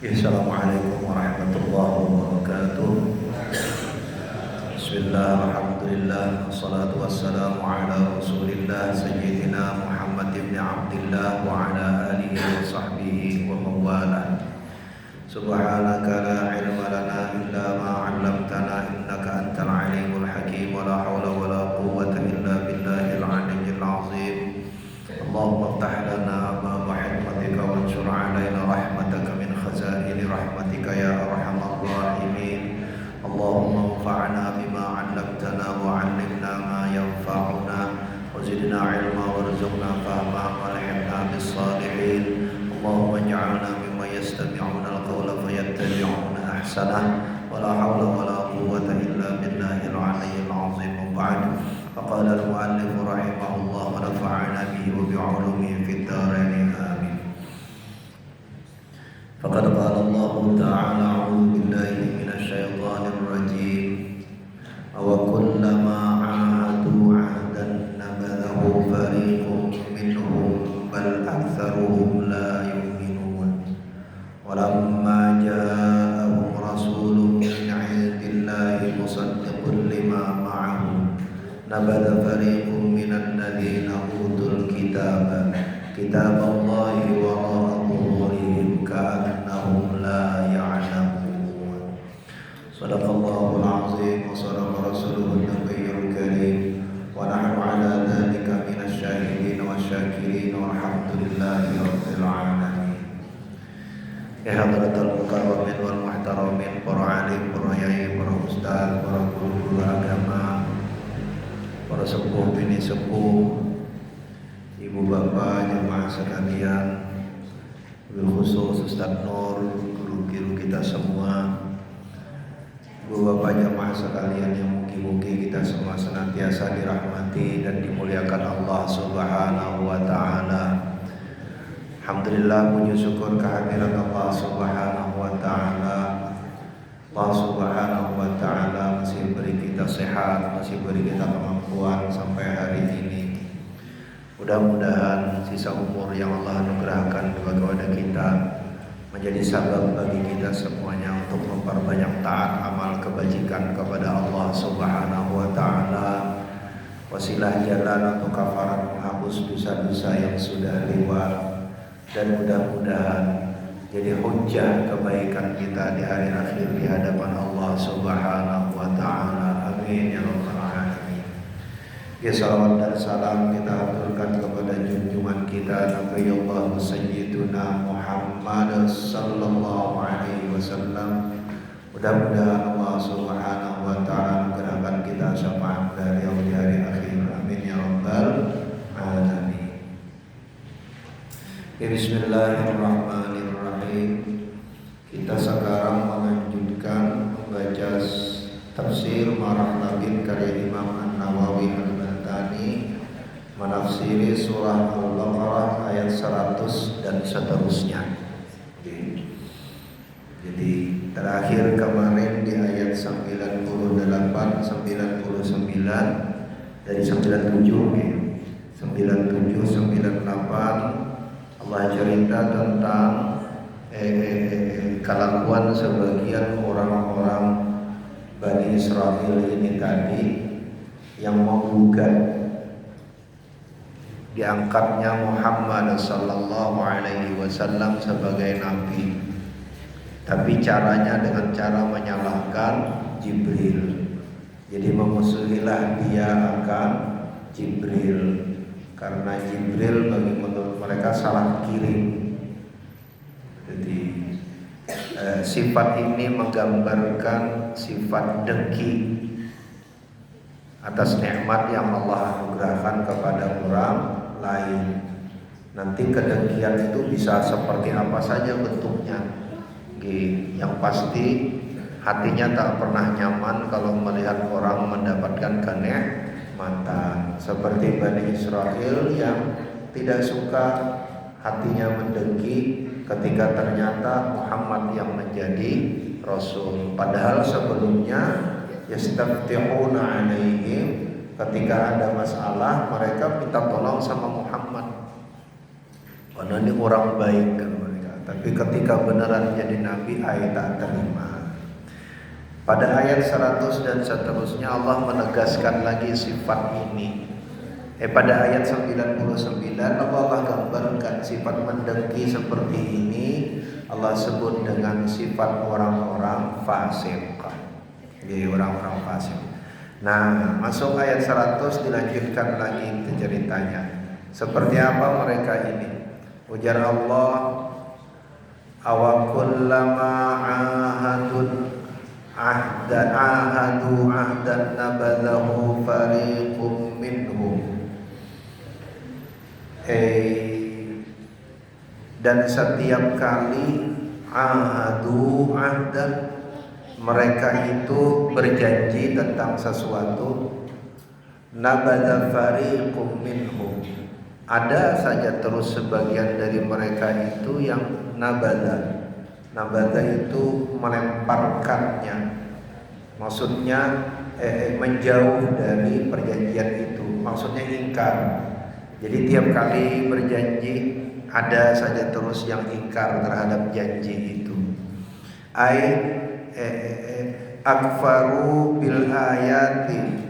Assalamualaikum warahmatullahi wabarakatuh. Bismillah, alhamdulillah, wassalatu wassalamu ala rasulillah sayyidina Muhammad ibn Abdillah wa ala alihi wa sahbihi wa mawala. Subhanaka la ilma lana illa ma 'allamtana innaka antal alimul hakim wa la hawla wa la quwwata illa billahil aliyyil azim. Allahumma iftah lana abwaaba hikmatika wanshur 'alaina rahmataka min khazaini rahmatika ya arhamar rahimin. Allahumma anfa'na bima 'allamtana wa 'allimna ma yanfa'una wa zidna 'ilma warzuqna fahma walhimna bis salihin. Allahumma ij'alna mimman yastami'una al-qawla fayattabi'una ahsanah wa la hawla wa la quwwata illa billahil 'aliyyil 'azim. Ba'd. Faqala al-mu'allif rahimahullah wa nafa'ana bihi wa bi'ulumihi fid dharain amin. Faqad qala Allah ta'ala a'udzu billahi minasy syaithanir rajim. Wa kullama 'ahadu 'ahdan nabadhahu fariqun minhum bal aktsaruhum la yu'minun. Walamma ja'ahum rasulun min 'indillahi musaddiqun lima ma'ahum nabadha fariqun minal ladzina utul kitaba kitaballahi wara'a dhuhurihim ka'annahum la ya'lamun. Shadaqallahul 'azim wa shadaqa rasuluhun nabiyyul karim wa nahnu 'ala dzalika minasy syahidin wasyakirin walhamdulillahi rabbil alamin. Ya hadratal mukarramin wal muhtaramin, para alim, para yai, para ustaz, para guru agama, para sepuh bini sepuh, ibu bapak, jemaah sekalian, bil khusus Ustaz Nur, guru-guru kita semua, ibu bapak jemaah sekalian yang mugi-mugi kita semua senantiasa dirahmati dan dimuliakan Allah Subhanahu wa taala. Alhamdulillah, puji syukur kehadirat Allah Subhanahu wa taala. Allah Subhanahu wa ta'ala masih beri kita sehat, masih beri kita kemampuan sampai hari ini. Mudah-mudahan sisa umur yang Allah anugerahkan kepada kita menjadi sabab bagi kita semuanya untuk memperbanyak taat amal kebajikan kepada Allah Subhanahu wa ta'ala, wasilah jalan untuk kafarat menghapus dosa-dosa yang sudah lewat, dan mudah-mudahan jadi hujjah kebaikan kita di hari akhir di hadapan Allah Subhanahu wa taala. Amin ya rabbal alamin. Ya, salawat dan salam kita aturkan kepada junjungan kita Nabi Allah Sayyiduna Muhammad sallallahu alaihi wasallam. Mudah-mudahan Allah Subhanahu wa taala menggerakkan kita syafaat dari di hari akhir. Amin ya rabbal Bismillahirrahmanirrahim. Kita sekarang melanjutkan membaca tafsir Marah Labib karya Imam An-Nawawi Al-Bantani, menafsiri surah Al-Baqarah ayat 100 dan seterusnya. Jadi terakhir kemarin di ayat 98, 99 dari 97, 98 Allah cerita tentang kelakuan sebagian orang-orang Bani Israel ini tadi yang menggugat diangkatnya Muhammad sallallahu alaihi wasallam sebagai nabi. Tapi caranya dengan cara menyalahkan Jibril. Jadi memusuhilah dia akan Jibril, karena Jibril bagi menurut mereka salah kirim. Jadi sifat ini menggambarkan sifat dengki atas nikmat yang Allah anugerahkan kepada orang lain. Nanti kedengkian itu bisa seperti apa saja bentuknya. Yang pasti hatinya tak pernah nyaman kalau melihat orang mendapatkan kenikmatan, seperti Bani Israel yang tidak suka, hatinya mendengki ketika ternyata Muhammad yang menjadi Rasul. Padahal sebelumnya yastaftihuna alaihim, ketika ada masalah mereka minta tolong sama Muhammad, karena ini orang baik kan mereka. Tapi ketika beneran jadi nabi, tak terima. Pada ayat 100 dan seterusnya Allah menegaskan lagi sifat ini. Pada ayat 99 Allah gambarkan sifat mendengki seperti ini. Allah sebut dengan sifat orang-orang fasik. Jadi orang-orang fasik. Nah, masuk ayat 100 dilanjutkan lagi ceritanya. Seperti apa mereka ini? Ujar Allah, awakullama ahadun ahadu ahdan nabadahu fariqum minhum. Dan setiap kali ahadu ahdan, mereka itu berjanji tentang sesuatu, nabada fariqum minhum, ada saja terus sebagian dari mereka itu yang nabada. Nabada itu melemparkannya, maksudnya menjauh dari perjanjian itu, maksudnya ingkar. Jadi tiap kali berjanji ada saja terus yang ingkar terhadap janji itu. Akfaru bil ayati,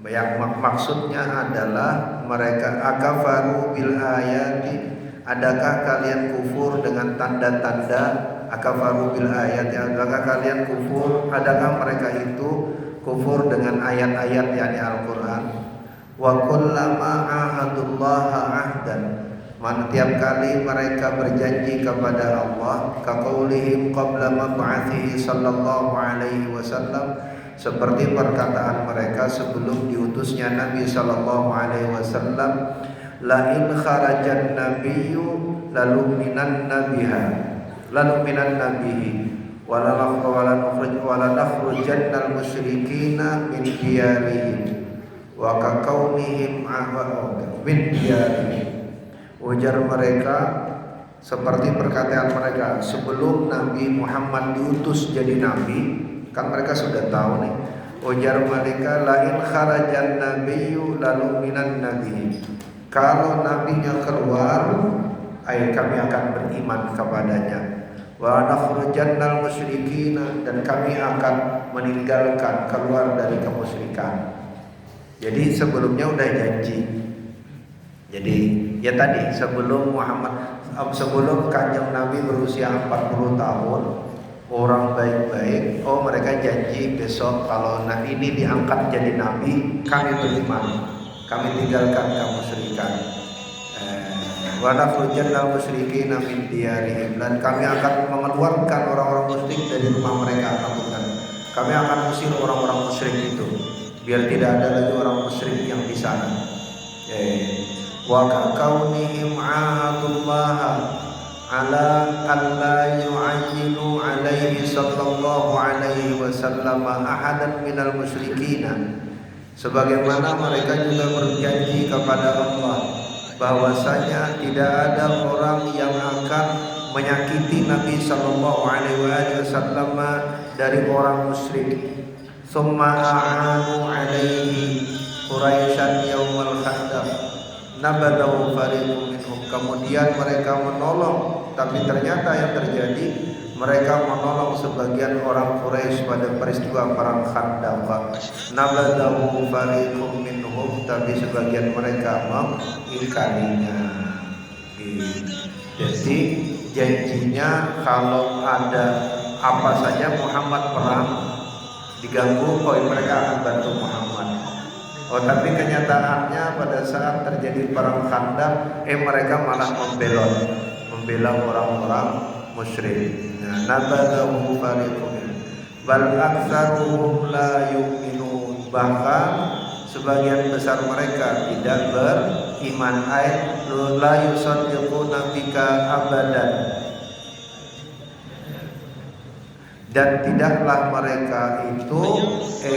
yang maksudnya adalah mereka akafaru bil ayati, adakah kalian kufur dengan tanda-tanda? Akafaru bil ayati, adakah kalian kufur? Adakah mereka itu kufur dengan ayat-ayat yakni Al-Quran? Wa kullama ahadullaha ahdan, tiap kali mereka berjanji kepada Allah, kaqaulihim qabla mab'athihi sallallahu alaihi wasallam, seperti perkataan mereka sebelum diutusnya Nabi sallallahu alaihi wasallam, la in kharajan nabiyyu lalu minan nabihi wala nakhrujannal musyrikina min diyarihim wa kakaunihim min diyarihim. Ujar mereka seperti perkataan mereka sebelum Nabi Muhammad diutus jadi nabi, kan mereka sudah tahu nih. Ujar mereka, lain kharajan nabiyyu lalu minan nabi, kalau nabinya keluar, kami akan beriman kepadanya. Wa nakhrujannal musyrikina, dan kami akan meninggalkan, keluar dari kemusyrikan. Jadi sebelumnya udah janji. Jadi ya tadi sebelum Kanjeng Nabi berusia 40 tahun, orang baik-baik, mereka janji besok kalau ini diangkat jadi nabi, kami beriman, kami tinggalkan kemusyrikan. Wa nakhrujannal musyrikina min diyarihim, dan kami akan mengeluarkan orang-orang musyrik dari rumah mereka. Kami akan usir orang-orang musyrik itu, biar tidak ada lagi orang musyrik yang di sana. wa kaunihim ahadullah ala alla yu'ayyilu alaihi sallallahu alaihi wasallam ahadan minal musyrikin, sebagaimana mereka juga berjanji kepada Allah bahwasanya tidak ada orang yang akan menyakiti Nabi sallallahu alaihi wasallam dari orang musyrik. Summa a'anu alaihi Quraisyan yaumal khandaq nabadahu fariqun minhum, kemudian mereka menolong, tapi ternyata yang terjadi mereka menolong sebagian orang Quraisy pada peristiwa perang Khandaq. Nabadahu fariqun minhum, tapi sebagian mereka mengingkarinya. Jadi janjinya kalau ada apa saja Muhammad perang diganggu, mereka akan bantu Muhammad. Tapi kenyataannya pada saat terjadi perang Khandaq, mereka malah membela orang-orang musyrik. Nabadahu fariqun bal aktsaruhum la yu'minun, bahkan sebagian besar mereka tidak beriman. La yusaddiquna bika abadan, dan tidaklah mereka itu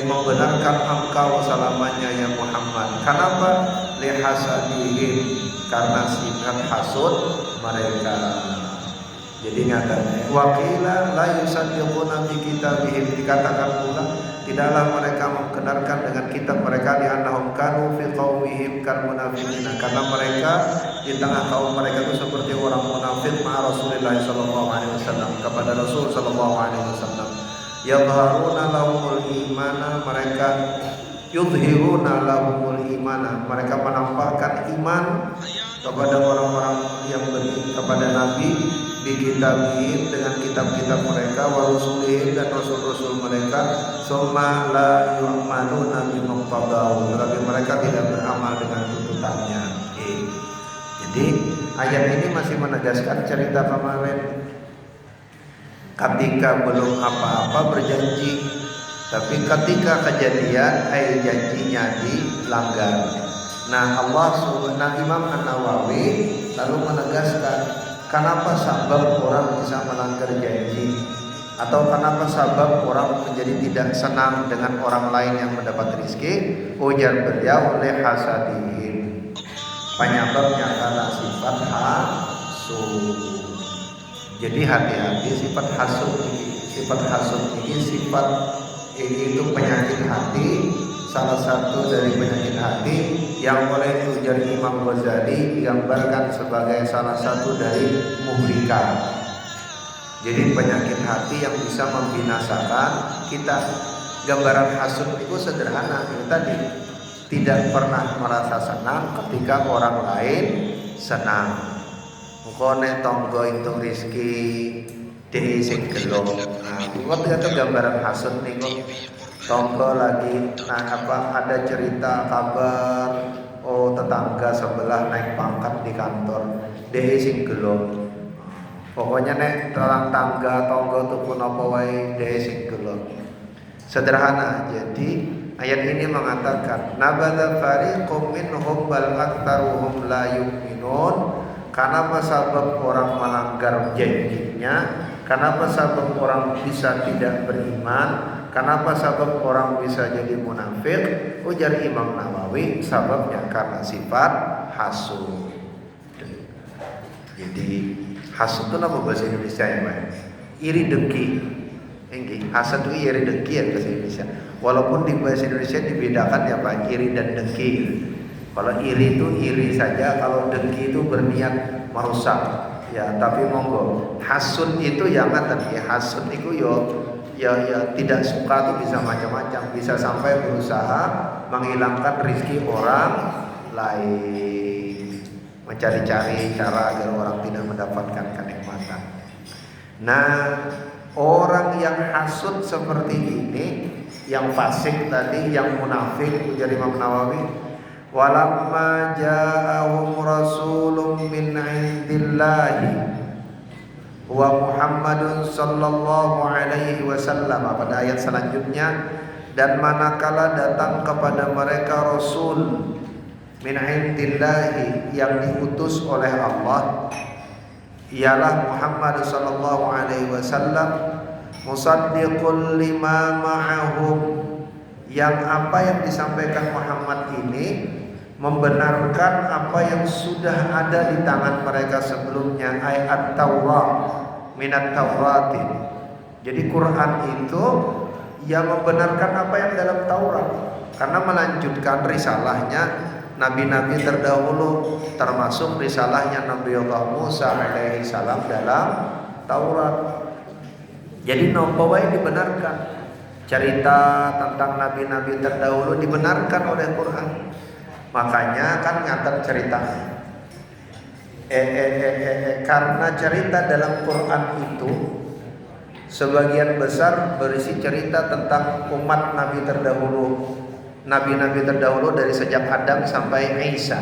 membenarkan engkau selamanya ya Muhammad. Kenapa? Lihasadihim, karena sifat hasud mereka. Jadi nyatanya wakila la yusaddiquna bi kitabihim, dikatakan pula tidaklah mereka membenarkan dengan kitab mereka, di annahum kanu fi qaumihim kal munafiqin, karena mereka di tengah kaum mereka itu seperti orang munafik ma Rasulullah sallallahu alaihi wasallam, kepada Rasul sallallahu alaihi wasallam. Yadharuna lahumul imana, mereka yudhiruna lahumul imana, mereka menampakkan iman kepada orang-orang yang beriman kepada Nabi di kitabihim, dengan kitab-kitab mereka, wa rusulihim, dan rasul-rasul mereka. Summa la yu'manuna bimuqtadahu, tetapi mereka tidak beramal dengan tuntutannya. Jadi ayat ini masih menegaskan cerita kemarin, ketika belum apa-apa berjanji, tapi ketika kejadian janjinya dilanggar. Imam An-Nawawi lalu menegaskan kenapa sebab orang bisa melanggar janji, atau kenapa sebab orang menjadi tidak senang dengan orang lain yang mendapat rezeki. Ujar beliau, oleh hasadihim, penyebabnya karena sifat hasud. Jadi hati-hati sifat hasud ini sifat ini itu penyakit hati, salah satu dari penyakit hati yang oleh ujar Imam Ghazali digambarkan sebagai salah satu dari muhlikat. Jadi penyakit hati yang bisa membinasakan kita. Gambaran hasud itu sederhana, ini tadi, tidak pernah merasa senang ketika orang lain senang. Mukone tonggo itu rizki dehi sing gelo. Itu gambaran hasud niku. Tonggo lagi ada cerita kabar, tetangga sebelah naik pangkat di kantor, dehi sing gelo. Pokoknya nek terang tangga tonggo tuku napa wae dehi sing gelo. Sederhana. Jadi ayat ini mengatakan nabadha fariqum minhum bal aktsaruhum la yu'minun. Kenapa sebab orang melanggar janjinya? Kenapa sebab orang bisa tidak beriman? Kenapa sebab orang bisa jadi munafik? Ujar Imam Nawawi, sebabnya karena sifat hasud. Jadi hasud itu apa bahasa Indonesia ya Pak? Iri dengki. Hasad itu iri dengki ya bahasa Indonesia. Walaupun di bahasa Indonesia dibedakan ya Pak, iri dan dengki. Kalau iri itu iri saja, kalau dengki itu berniat merusak. Ya, tapi monggo. Hasud itu yang ngaten ya, hasud itu ya tidak suka itu bisa macam-macam, bisa sampai berusaha menghilangkan rezeki orang lain, mencari-cari cara agar orang tidak mendapatkan kenikmatan. Orang yang hasud seperti ini, yang fasik tadi, yang munafik, ujar Imam Nawawi, walamma ja'ahum rasulun min indillahi wa Muhammadun sallallahu alaihi wasallam, pada ayat selanjutnya, dan manakala datang kepada mereka rasul min indillahi, yang diutus oleh Allah, ialah Muhammad sallallahu alaihi wasallam, musaddiqul lima ma'ahum, yang apa yang disampaikan Muhammad ini membenarkan apa yang sudah ada di tangan mereka sebelumnya, ayat Taurat, minat Taurati. Jadi Quran itu yang membenarkan apa yang dalam Taurat, karena melanjutkan risalahnya nabi-nabi terdahulu, termasuk risalahnya Nabi Allah Musa alaihi salam dalam Taurat. Jadi bahwa ini dibenarkan, cerita tentang nabi-nabi terdahulu dibenarkan oleh Quran. Makanya kan ngatar cerita. Karena cerita dalam Quran itu sebagian besar berisi cerita tentang umat nabi terdahulu, nabi-nabi terdahulu dari sejak Adam sampai Isa.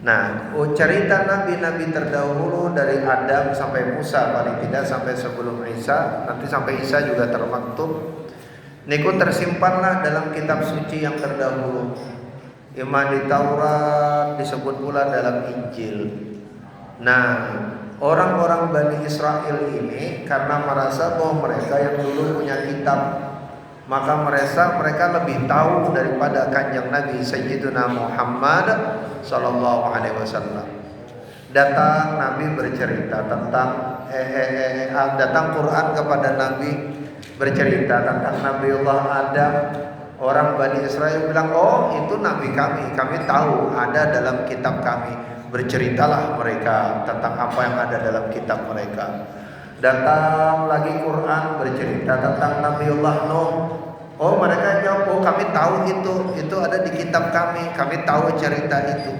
Nah, cerita nabi-nabi terdahulu dari Adam sampai Musa, paling tidak sampai sebelum Isa, nanti sampai Isa juga termaktub. Niku tersimpanlah dalam kitab suci yang terdahulu. Imam di Taurat, disebut pula dalam Injil. Nah, orang-orang Bani Israel ini karena merasa bahwa mereka yang dulu punya kitab, maka mereka lebih tahu daripada kanjeng Nabi Sayyidina Muhammad sallallahu alaihi wasallam. Datang Nabi bercerita tentang datang Quran kepada Nabi bercerita tentang Nabiullah Adam. Orang Bani Israel bilang, "Oh, itu nabi kami tahu ada dalam kitab kami." Berceritalah mereka tentang apa yang ada dalam kitab mereka. Datang lagi Quran bercerita tentang Nabiullah Nuh. Oh, mereka jawab, "Oh, kami tahu itu ada di kitab kami tahu cerita itu."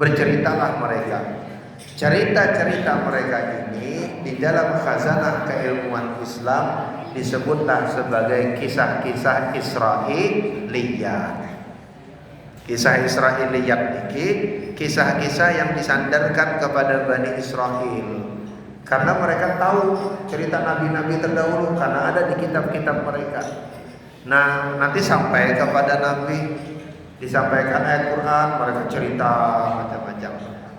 Berceritalah mereka. Cerita-cerita mereka ini di dalam khazanah keilmuan Islam disebutlah sebagai kisah-kisah Israiliyat. Kisah Israiliyat ini kisah-kisah yang disandarkan kepada Bani Israel, karena mereka tahu cerita nabi-nabi terdahulu karena ada di kitab-kitab mereka. Nah, nanti sampai kepada Nabi disampaikan ayat Quran, mereka cerita macam-macam.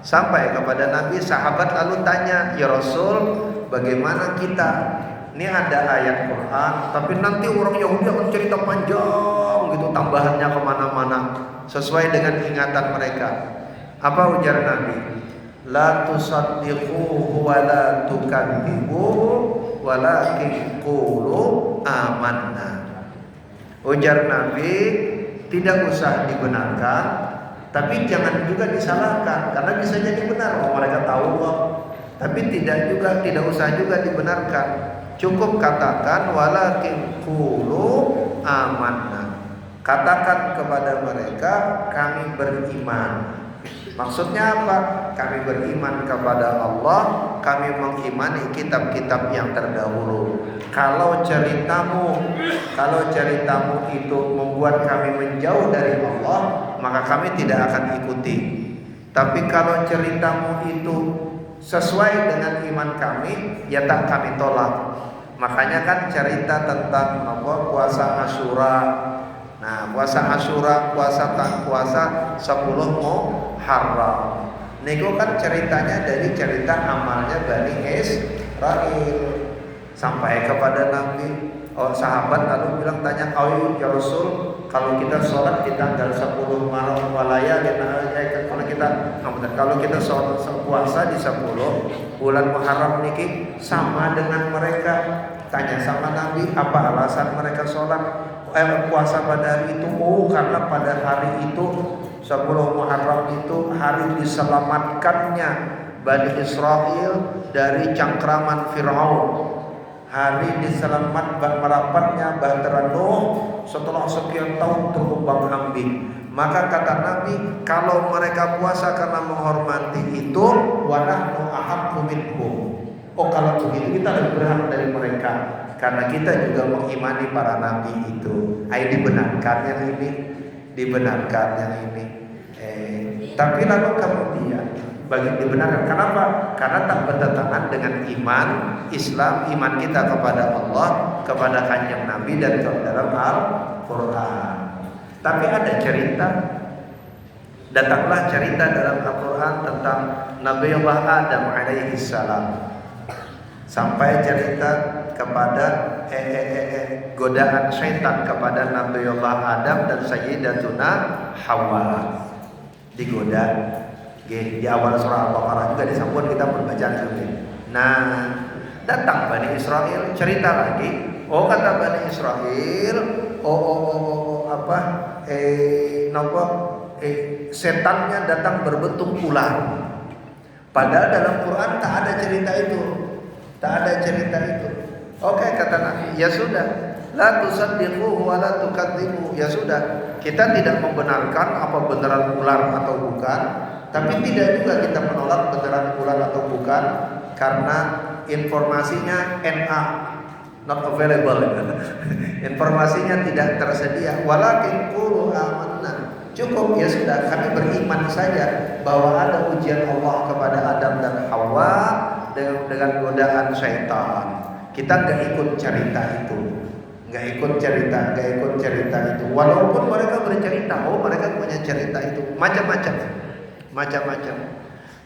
Sampai kepada Nabi, sahabat lalu tanya, "Ya Rasul, bagaimana kita? Ini ada ayat Quran, tapi nanti orang Yahudi akan cerita panjang gitu, tambahannya kemana-mana sesuai dengan ingatan mereka." Apa ujar Nabi? "La tusaddiquhu wa la tukadzibuhu walakin qulu amanna." Ujar Nabi, tidak usah dibenarkan, tapi jangan juga disalahkan, karena bisa jadi benar. Mereka tahu kok, tapi tidak usah juga dibenarkan. Cukup katakan walakin qulu amanna. Katakan kepada mereka, kami beriman. Maksudnya apa? Kami beriman kepada Allah, kami mengimani kitab-kitab yang terdahulu. Kalau ceritamu itu membuat kami menjauh dari Allah, maka kami tidak akan ikuti. Tapi kalau ceritamu itu sesuai dengan iman kami, ya tak kami tolak. Makanya kan cerita tentang puasa Asyura. Nah, puasa Asyura, puasa 10 Muharram. Niku kan ceritanya dari cerita amalnya Bani Israil. Sampai kepada Nabi, sahabat lalu bilang, tanya, "Oh ya Rasul, kalau kita sholat di tanggal 10 Muharram walaya, kalau kita sholat puasa di 10 bulan Muharram niki sama dengan mereka." Tanya sama Nabi, apa alasan mereka sholat puasa pada hari itu? Oh, karena pada hari itu 10 Muharram itu hari diselamatkannya Bani Israel dari cangkraman Fir'aun. Hari diselamat merapatnya bahtera Nuh setelah sekian tahun terumbang ambing. Maka kata Nabi, kalau mereka puasa karena menghormati itu, wa nahnu ahaqqu minhum. Oh, kalau begitu kita lebih berhak dari mereka, karena kita juga mengimani para nabi itu. Dibenarkan yang ini. Tapi lalu kemudian bagi dibenarkan, kenapa? Karena tak bertentangan dengan iman Islam, iman kita kepada Allah, kepada kanjeng Nabi dan dalam Al-Quran. Tapi ada cerita Datanglah cerita dalam Al-Quran tentang Nabi Allah Adam alaihi salam, sampai cerita kepada godaan syaitan kepada Nabi Allah Adam dan Sayyidatuna Hawa, digoda. Di awal surah Al-Baqarah juga disambut kita membaca itu. Nah, datang Bani Israel cerita lagi. Oh, kata Bani Israel, setannya datang berbentuk ular. Padahal dalam Quran tak ada cerita itu. Oke, kata Nabi, ya sudah, la tusaddiquhu wa la tukadzibuhu. Ya sudah, kita tidak membenarkan apa beneran ular atau bukan, tapi tidak juga kita menolak beneran ular atau bukan, karena informasinya NA, not available. Informasinya tidak tersedia. Walakin qulu amanna. Cukup, ya sudah, kami beriman saja bahwa ada ujian Allah kepada Adam dan Hawa dengan godaan syaitan. Kita nggak ikut cerita itu, nggak ikut cerita itu. Walaupun mereka bercerita, mereka punya cerita itu macam-macam.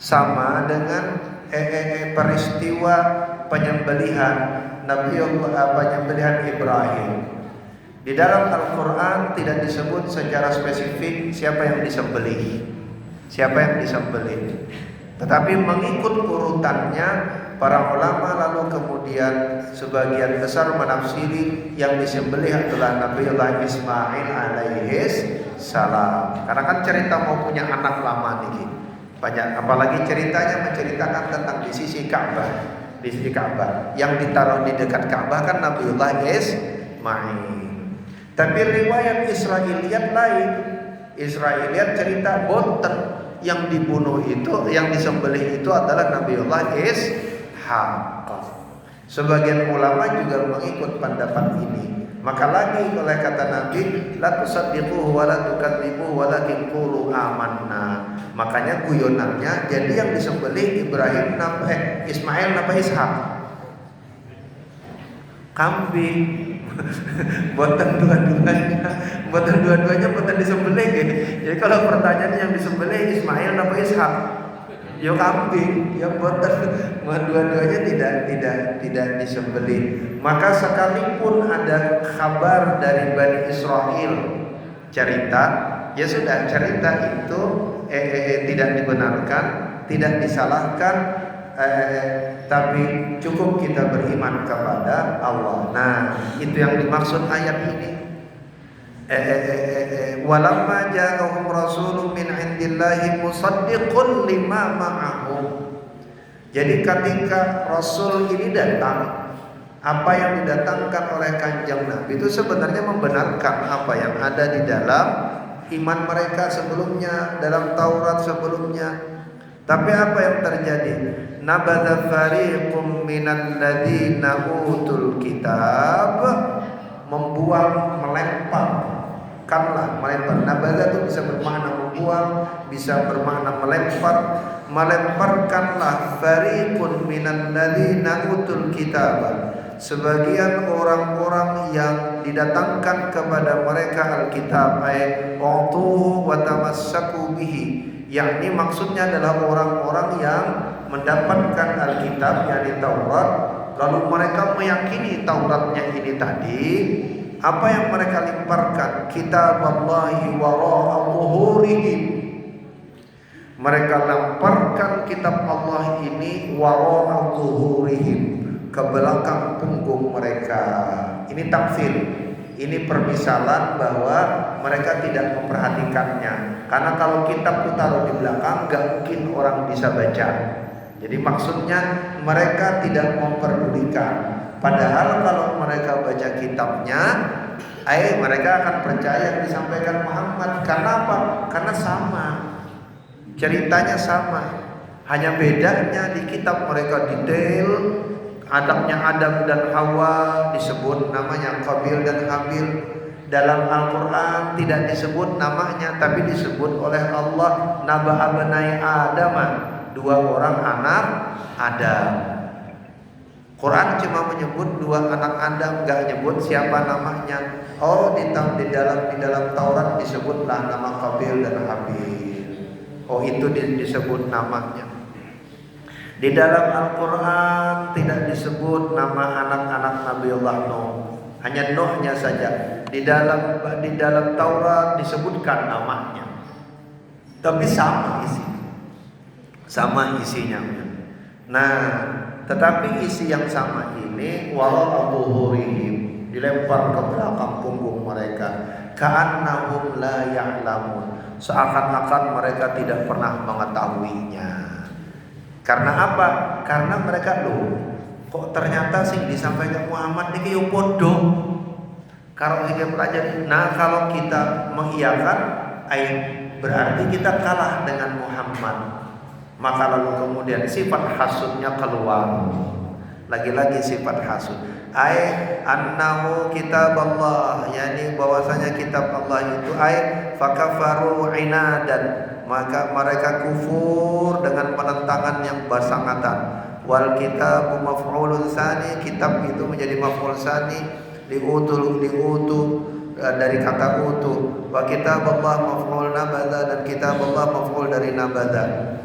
Sama dengan peristiwa penyembelihan penyembelihan Ibrahim. Di dalam Al-Quran tidak disebut secara spesifik siapa yang disembelih. Tetapi mengikut urutannya para ulama, lalu kemudian sebagian besar menafsiri yang disembelih adalah Nabiullah Ismail alaihis salam. Karena kan cerita mau punya anak lama nih banyak, apalagi ceritanya menceritakan tentang di sisi Ka'bah. Yang ditaruh di dekat Ka'bah kan Nabiullah Ismail. Tapi riwayat Israiliyat lain. Israiliyat cerita boten yang dibunuh itu, yang disembelih itu adalah Nabiullah Ishaq. Sebagian ulama juga mengikut pendapat ini. Maka lagi oleh kata Nabi, la tusaddiquhu wa la tukadzibuhu walakin qulu amanna. Makanya guyonannya, jadi yang disembelih Ismail napa Ishaq? Kambing. Buatan dua-duanya buatan disembelih gitu. Jadi kalau pertanyaannya yang disembelih Ismail apa Ishak? Ya kambing, ya buatan dua-duanya tidak disembelih. Maka sekalipun ada kabar dari Bani Israel cerita, ya sudah, cerita itu tidak dibenarkan, tidak disalahkan. Tapi cukup kita beriman kepada Allah. Nah, itu yang dimaksud ayat ini. Walamma ja'ahum rasulun min 'indillahi musaddiqun lima ma'ahum. Jadi ketika Rasul ini datang, apa yang didatangkan oleh Kanjeng Nabi itu sebenarnya membenarkan apa yang ada di dalam iman mereka sebelumnya, dalam Taurat sebelumnya. Tapi apa yang terjadi? Nabadha fariqum minal ladzina utul kitab, melemparkanlah. Nabadha itu bisa bermakna membuang, bisa bermakna melemparkanlah fariqun minal ladzina utul kitab, sebagian orang-orang yang didatangkan kepada mereka Alkitab, utuhu wa tamassaku bihi, yakni maksudnya adalah orang-orang yang mendapatkan Alkitab, yakni Taurat, lalu mereka meyakini Tauratnya ini tadi. Apa yang mereka lemparkan? Kitaballahi wara'a zuhurihim. Mereka lemparkan kitab Allah ini wara'a zuhurihim, ke belakang punggung mereka. Ini takfir. Ini permisalan bahwa mereka tidak memperhatikannya. Karena kalau kitab itu taruh di belakang, gak mungkin orang bisa baca. Jadi maksudnya mereka tidak memperdulikan. Padahal kalau mereka baca kitabnya, mereka akan percaya yang disampaikan Muhammad. Karena apa? Karena sama, ceritanya sama. Hanya bedanya di kitab mereka detail. Adabnya Adam dan Hawa disebut namanya Qabil dan Habil. Dalam Al-Quran tidak disebut namanya, tapi disebut oleh Allah Naba abnai Adam, dua orang anak Adam. Quran cuma menyebut dua anak Adam, gak nyebut siapa namanya. Oh, di dalam Taurat disebutlah nama Qabil dan Habil. Oh, itu disebut namanya. Di dalam Al-Quran tidak disebut nama anak-anak Nabiullah Nuh, hanya Nuhnya saja. Di dalam Taurat disebutkan namanya, tapi sama isinya. Nah, tetapi isi yang sama ini wara abuhurihim, dilempar ke belakang punggung mereka, ka'annahum la ya'lamun, seakan-akan mereka tidak pernah mengetahuinya. Karena apa? Karena mereka kok ternyata sih disampaikan Muhammad ini kayak bodoh. Kalau kita pelajari, kalau kita mengiyakan, berarti kita kalah dengan Muhammad. Maka lalu kemudian sifat hasudnya keluar. Lagi-lagi sifat hasud. Annahu kitab Allah, yakni bahwasanya kitab Allah itu fakafaru inadan, maka mereka kufur dengan penentangan yang bersangatan. Wal kitabu maf'ulun tsani, kitab itu menjadi maf'ul tsani diutu dari kata utu. Wa kitab Allah maf'ul nabadha, dan kitab Allah maf'ul dari nabadha.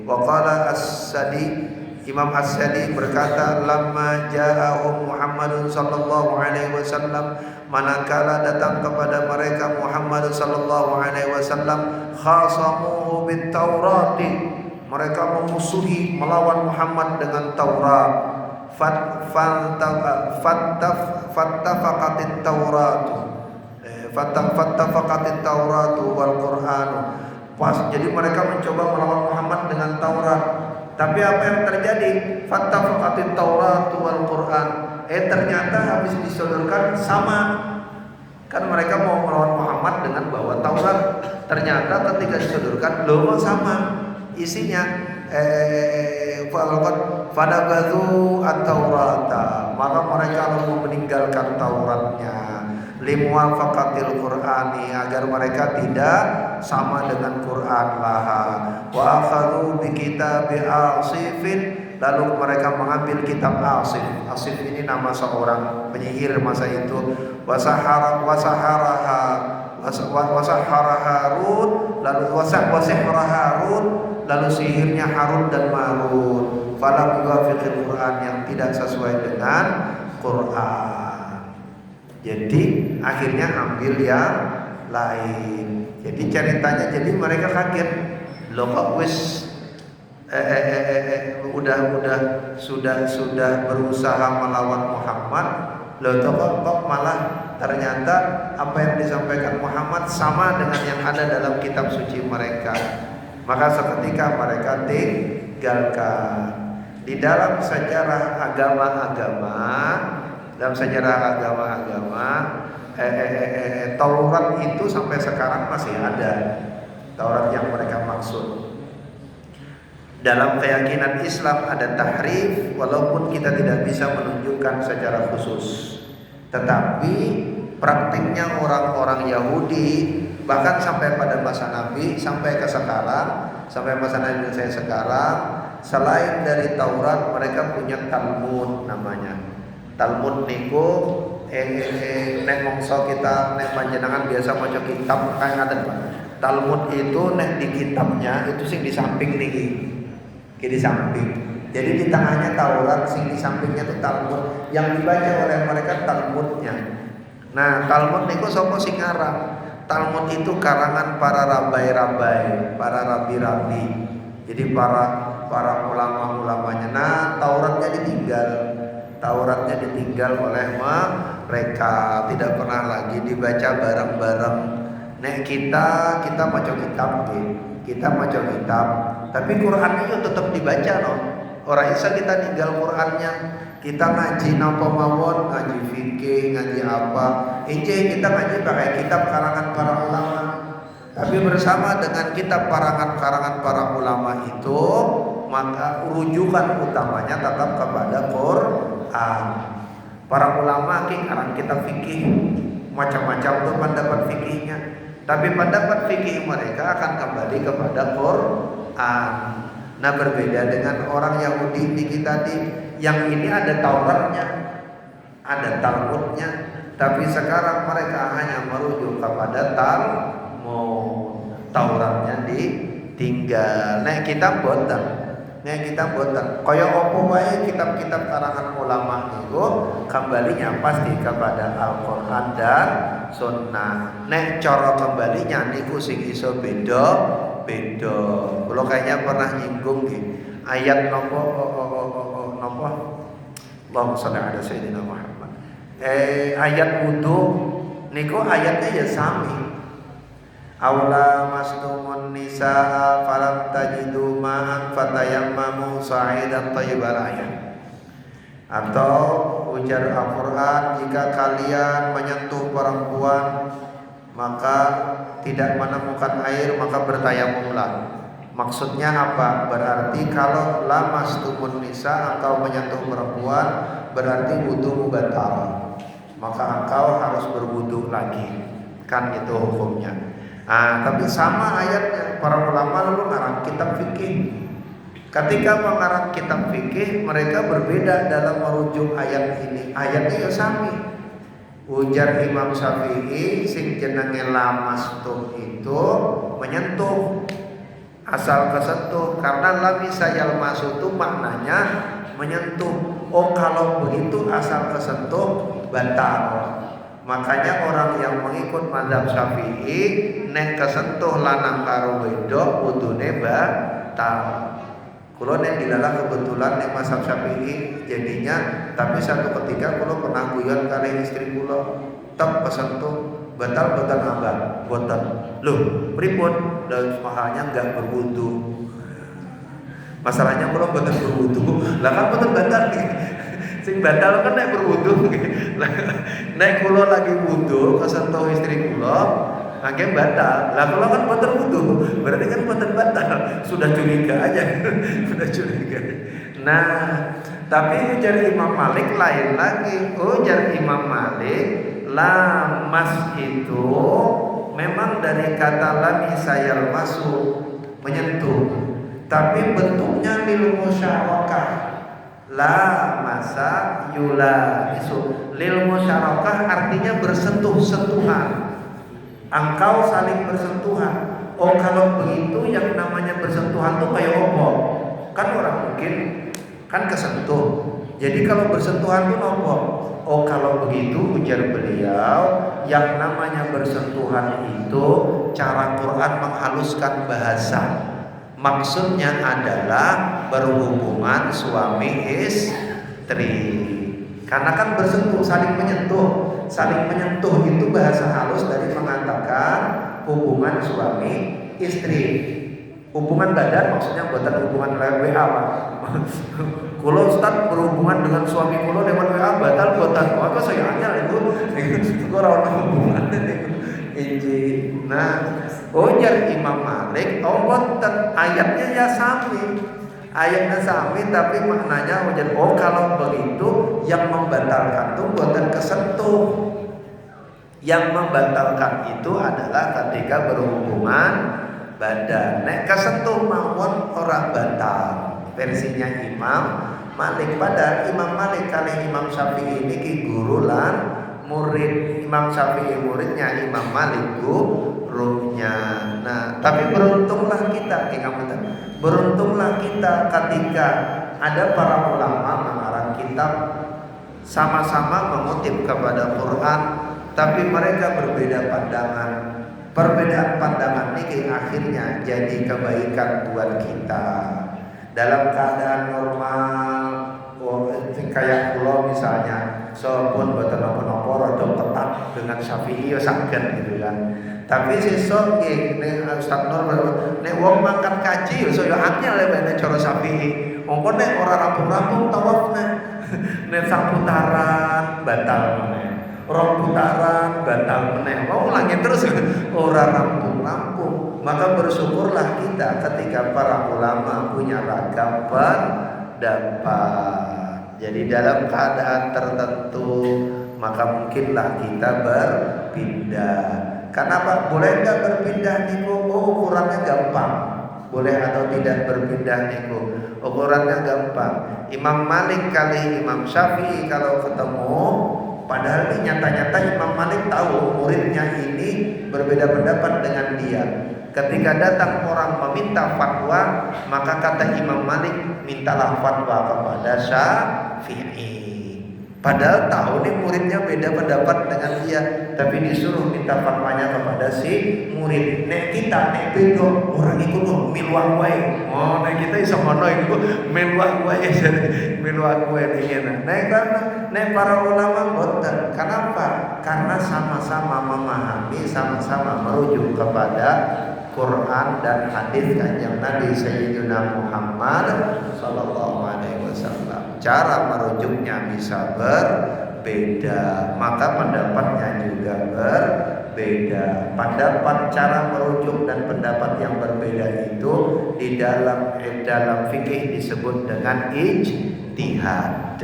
Wa qala as-Sadi, Imam As-Sadi berkata, lamma ja'ahum Muhammadun sallallahu alaihi wasallam, manakala datang kepada mereka Muhammad sallallahu alaihi wasallam, khasamuhu bit Taurati, mereka memusuhi melawan Muhammad dengan Taurat. Fattafaqatit Tauratu wal Qur'anu. Jadi mereka mencoba melawan Muhammad dengan Taurat. Tapi apa yang terjadi? Fattafaqatit Tauratu wal Qur'an. Ternyata habis disodorkan sama. Kan mereka mau melawan Muhammad dengan bawa Taurat. Ternyata ketika disodorkan sama isinya. Fadabadhu at-Taurata, maka mereka lalu meninggalkan Tauratnya. Limuwafaqatil Qur'ani, agar mereka tidak sama dengan Quran laha. Wa akhadhu bi kitabi Asifin, lalu mereka mengambil kitab Asif. Asif ini nama seorang penyihir masa itu. Wasahara Harun, lalu wasahara Harun, lalu sihirnya Harun dan Marun. Falam yuwafiqil Quran, yang tidak sesuai dengan Quran. Jadi akhirnya ambil yang lain. Jadi ceritanya, jadi mereka kaget, loh kok sudah berusaha melawan Muhammad, loh kok malah ternyata apa yang disampaikan Muhammad sama dengan yang ada dalam kitab suci mereka. Maka seketika mereka tinggalkan. Di dalam sejarah agama-agama, Taurat itu sampai sekarang masih ada. Taurat yang mereka maksud. Dalam keyakinan Islam ada tahrif, walaupun kita tidak bisa menunjukkan secara khusus. Tetapi praktiknya orang-orang Yahudi, bahkan sampai pada masa Nabi, sampai masa Nabi saya sekarang, selain dari Taurat mereka punya Talmud namanya. Talmud niku nek mongso kita nek panjenengan biasa maca kitab kayak ngaten Pak. Talmud itu nek di kitabnya itu sing di samping niki. Di samping. Jadi di tengahnya Taurat, sing di sampingnya itu Talmud. Yang dibaca oleh mereka Talmudnya. Nah, Talmud niku sapa sing ngarang? Talmud itu karangan para rabai-rabai, para rabi-rabi. Jadi para ulama-ulamanya. Nah, Tauratnya ditinggal oleh mereka, tidak pernah lagi dibaca bareng-bareng. Nek kita maca kitab, tapi Qurannya itu tetap dibaca loh. Orang isa kita tinggal Qurannya, kita ngaji napa mawon, ngaji fikih, ngaji apa. Kita ngaji pakai kitab karangan para ulama. Tapi bersama dengan kitab karangan para ulama itu, maka rujukan utamanya tetap kepada Quran. Para ulama karang kitab fikih, macam-macam tuh pendapat fikihnya. Tapi pendapat fikih mereka akan kembali kepada Quran. Nah, berbeda dengan orang Yahudi di tadi, yang ini ada Tauratnya, ada Talmudnya, tapi sekarang mereka hanya merujuk kepada Talmud. Tauratnya ditinggal. Nek kita boten. Nek kita boten kaya apa wae kitab-kitab karangan ulama niku kembalinya pasti kepada Al-Qur'an dan Sunnah. Nek cara kembalinya niku sing iso beda-beda. Kula kayaknya pernah nyinggung nggih ayat napa Allahumma shalli ala sayyidina Muhammad. Ayat wudu niku ayatnya ya sami. Aula mastumun nisaa falam tajidu ma'an fatayammamu sa'idan thayyiban ayat. Atau ujar Al-Qur'an, jika kalian menyentuh perempuan maka tidak menemukan air maka bertayamumlah. Maksudnya apa? Berarti kalau lamastumun nisa atau menyentuh perempuan berarti wudu batal. Maka engkau harus berwudu lagi. Kan itu hukumnya. Tapi sama ayatnya para ulama lalu ngarang kitab fikih. Ketika mengarang kitab fikih mereka berbeda dalam merujuk ayat ini. Ayatnya ya sami. Ujar Imam Syafi'i sing jenenge lamastum itu menyentuh, asal kesentuh, karena lamisa yalmasu itu maknanya menyentuh. Oh kalau begitu asal kesentuh batal. Makanya orang yang mengikut mazhab Syafi'i nek kesentuh lanang karo wedok wudune batal. Kula nek dilalah kebetulan nek mazhab Syafi'i jadinya, tapi satu ketika kula pernah guyon kali istri kula tetep kesentuh batal abah boten. Loh, pripun? Dan mahalnya enggak berwudu. Masalahnya kula boten berwudu. Lah kan boten batal nih. Sing batal kan nek berwudu. Nek kula lagi wudu kesentuh istri kula, mangke batal. Lah kula kan boten wudu, berarti kan boten batal. Sudah curiga aja. Sudah curiga. Nah, tapi ujar Imam Malik lain lagi. Ujar Imam Malik, lamas itu memang dari kata lamisa yalmasu, menyentuh. Tapi bentuknya lil musyarakah. La masa yula isu lil musyarakah artinya bersentuh-sentuhan. Engkau saling bersentuhan. Oh kalau begitu yang namanya bersentuhan tuh kayak apa? Kan orang mungkin kan kesentuh. Jadi kalau bersentuhan tuh apa? Oh kalau begitu ujar beliau, yang namanya bersentuhan itu cara Quran menghaluskan bahasa. Maksudnya adalah berhubungan suami istri. Karena kan bersentuh, saling menyentuh. Saling menyentuh itu bahasa halus dari mengatakan hubungan suami istri. Hubungan badan maksudnya buatan hubungan lewat WA Pak. Kalau Ustaz berhubungan dengan suami kulo lewat WA batal buatan. Maka saya anyal itu. Itu orang hubungan itu. Nah, ujar Imam Malik, ayatnya ya sami. Ayatnya sami tapi maknanya ujar kalau begitu yang membatalkan itu buatan kesentuh. Yang membatalkan itu adalah ketika berhubungan badan. Nek kesentuh mawon ora batal. Versinya Imam Malik. Pada Imam Malik kali Imam Syafi'i ini guru lan murid. Imam Syafi'i muridnya, Imam Malik gurunya. Nah, tapi beruntunglah kita, beruntunglah kita ketika ada para ulama mengarang kitab sama-sama mengutip kepada Quran, tapi mereka berbeda pandangan. Perbedaan pandangan ini akhirnya jadi kebaikan buat kita. Dalam keadaan normal, kayak pulau misalnya, pun boten napa-napa rada ketat dengan Syafi'i ya saged gitu kan. Tapi sesuk nggih nek Ustaz Nur nek wong mangkat kaji ya saya angel nek cara Syafi'i. Mongko nek ora rampung-rampung tawaf nek sak putaran batal meneh. Rong putaran batal meneh. Mau ulangi terus ora rampung-rampung. Maka bersyukurlah kita ketika para ulama punya ragam pendapat. Jadi dalam keadaan tertentu maka mungkinlah kita berpindah. Kenapa? Boleh nggak berpindah niku? Oh, ukurannya gampang. Boleh atau tidak berpindah niku? Ukurannya gampang. Imam Malik kali Imam Syafi'i kalau ketemu, padahal ini nyata-nyata Imam Malik tahu muridnya ini berbeda pendapat dengan dia. Ketika datang orang meminta fatwa, maka kata Imam Malik, mintalah fatwa kepada Syafi'i. Padahal tahu nih muridnya beda pendapat dengan dia, tapi disuruh minta fatwanya kepada si murid. Nek kita nek beda orang ikut miluah wae. Oh, nek kita iso ngono iku miluah wae. Miluah wae ngene. Nek para ulama boten. Kenapa? Karena sama-sama memahami, sama-sama merujuk kepada Quran dan hadis Kanjeng Nabi Sayyidina Muhammad sallallahu alaihi wasallam. Cara merujuknya bisa berbeda, maka pendapatnya juga berbeda. Pendapat cara merujuk dan pendapat yang berbeda itu di dalam fikih disebut dengan ijtihad.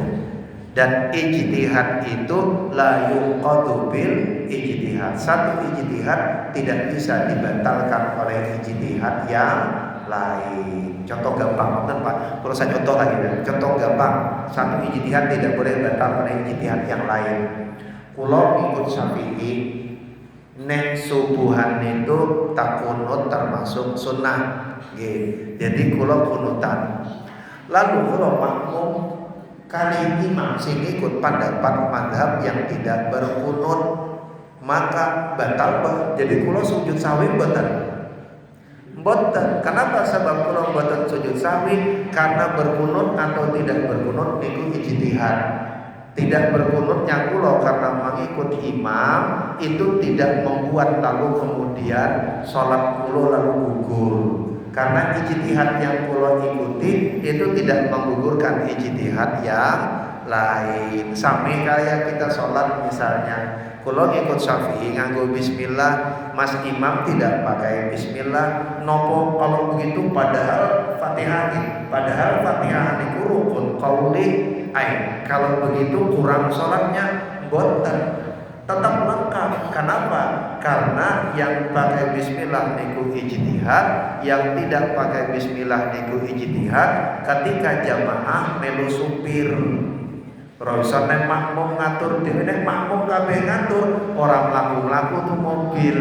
Dan ijtihad itu la yuqadu bil ijtihad. Satu ijtihad tidak bisa dibatalkan oleh ijtihad yang lain. Contoh gampang, Pak. Kalau saya contoh lagi ya. Contoh gampang, satu ijtihad tidak boleh batal oleh ijtihad yang lain. Kulo ikut Syafi'i, nek subuhan itu tak kunut termasuk sunnah. Jadi kulo kunutan. Lalu kulo makmum kali imam sing ikut pendapat madhab yang tidak berkunut, maka batal. Jadi kulo sujud sawi boten. Kenapa sebab kulo boten sujud sawi? Karena berkunut atau tidak berkunut niku ijtihad. Tidak berkunutnya kulo karena mengikut imam itu tidak membuat lalu kemudian sholat kulo lalu gugur. Karena ijtihad yang kulo ikuti itu tidak menggugurkan ijtihad yang lain. Sami kayak kita sholat misalnya, kulo ikut Syafi'i nganggo bismillah, mas imam tidak pakai bismillah, nopo kalau begitu padahal Fatihah niku rukun qauli ain. Kalau begitu kurang sholatnya boten. Tetap lengkap. Kenapa? Karena yang pakai bismillah niku ijtihad, yang tidak pakai bismillah niku ijtihad. Ketika jamaah melu supir, rasa nek makmum ngatur dhewe, nek makmum kabeh ngatur, orang mlaku-mlaku tuh mobil.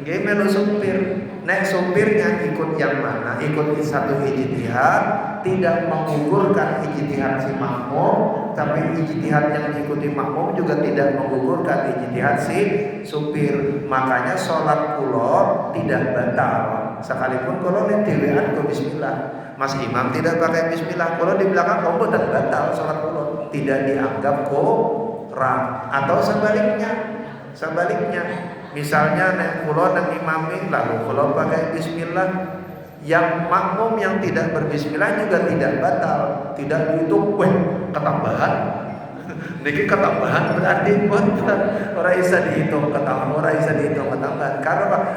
Nggih melu supir. Nek supirnya ikut yang mana? Ikut satu ijtihad, tidak menggugurkan ijtihad si makmum, tapi ijtihad yang diikuti makmum juga tidak menggugurkan ijtihad si supir. Makanya sholat kulo tidak batal. Sekalipun kulo nek dhewean go bismillah, mas imam tidak pakai bismillah, kulo di belakang kulo dan batal sholat kulo, tidak dianggap kurang. Atau sebaliknya, misalnya nek kulo nang imami lalu kulo pakai bismillah, yang makmum yang tidak berbismillah juga tidak batal, tidak dihitung ketambahan. Niki ketambahan berarti boten, ora bisa dihitung ketambahan.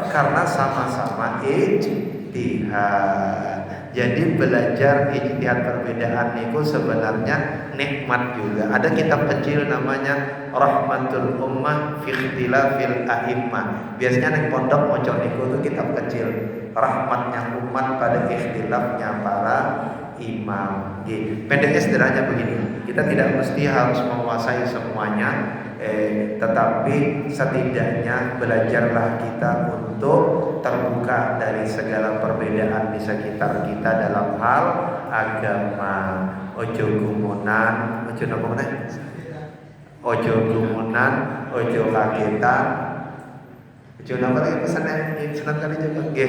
Karena sama-sama ijtihad. Jadi belajar ijtihad perbedaan niku sebenarnya nikmat juga. Ada kitab kecil namanya Rahmatul Ummah fi Ikhtilafil A'immah. Biasanya ning pondok maca niku itu kitab kecil. Rahmatnya umat pada ikhtilafnya para imam. Pendeknya sederhananya begini. Kita tidak mesti harus menguasai semuanya, tetapi setidaknya belajarlah kita untuk terbuka dari segala perbedaan di sekitar kita dalam hal agama. Ojo gumunan, ojo kagetan. Jangan lagi pesannya senang kali juga.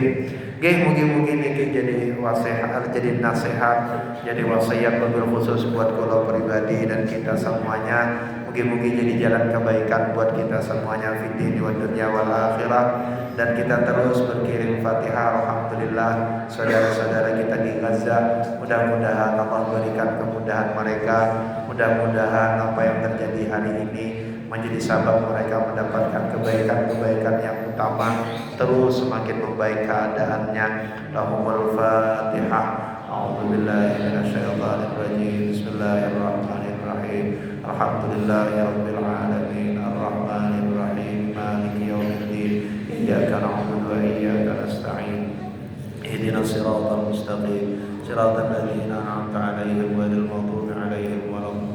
Mungkin ini jadi wasiat, jadi nasihat, jadi wasiat khusus buat kula pribadi dan kita semuanya. Mungkin jadi jalan kebaikan buat kita semuanya fi dini wa dunya wal akhirah. Dan kita terus berkirim Fatihah alhamdulillah saudara-saudara kita di Gaza. Mudah-mudahan Allah berikan kemudahan mereka. Mudah-mudahan apa yang terjadi hari ini menjadi sabab mereka mendapatkan kebaikan-kebaikan yang utama, terus semakin membaik keadaannya. Lahumul Fatihah. A'udzubillahi minasyaitonir rajim. Bismillahirrahmanirrahim. Alhamdulillahirabbil alamin. Arrahmanir rahim. Maliki yaumiddin. Iyyaka na'budu wa iyyaka nasta'in. Ihdinas siratal mustaqim. Siratal ladzina an'amta 'alaihim ghairil maghdubi 'alaihim waladdallin.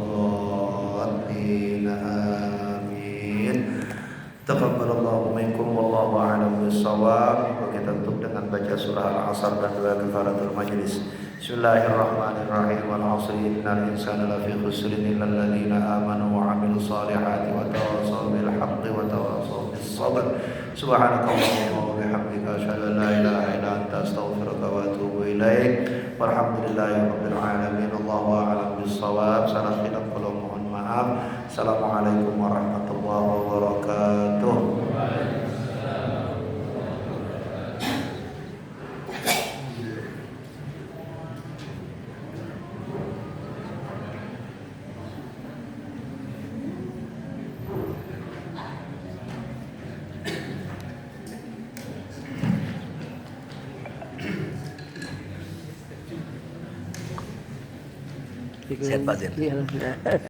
Taqabbalallahu minkum wallahu a'lam bissawab. Kita tutup dengan baca surah Al-Asr dan doa kafaratul majlis. Bismillahirrahmanirrahim. Wal 'asri innal insana lafi khusrin illal ladzina amanu wa 'amilus solihati wa tawassaw bil haqqi wa tawassaw bis sabr. Subhanakallahumma wa bihamdika asyhadu an la ilaha illa anta astaghfiruka wa atubu ilaik. Walhamdulillahirabbil alamin. Allahu a'lam bissawab. Salah khilaf kalau mohon maaf. Assalamualaikum warahmatullahi wabarakatuh. Sehat Pak Zen.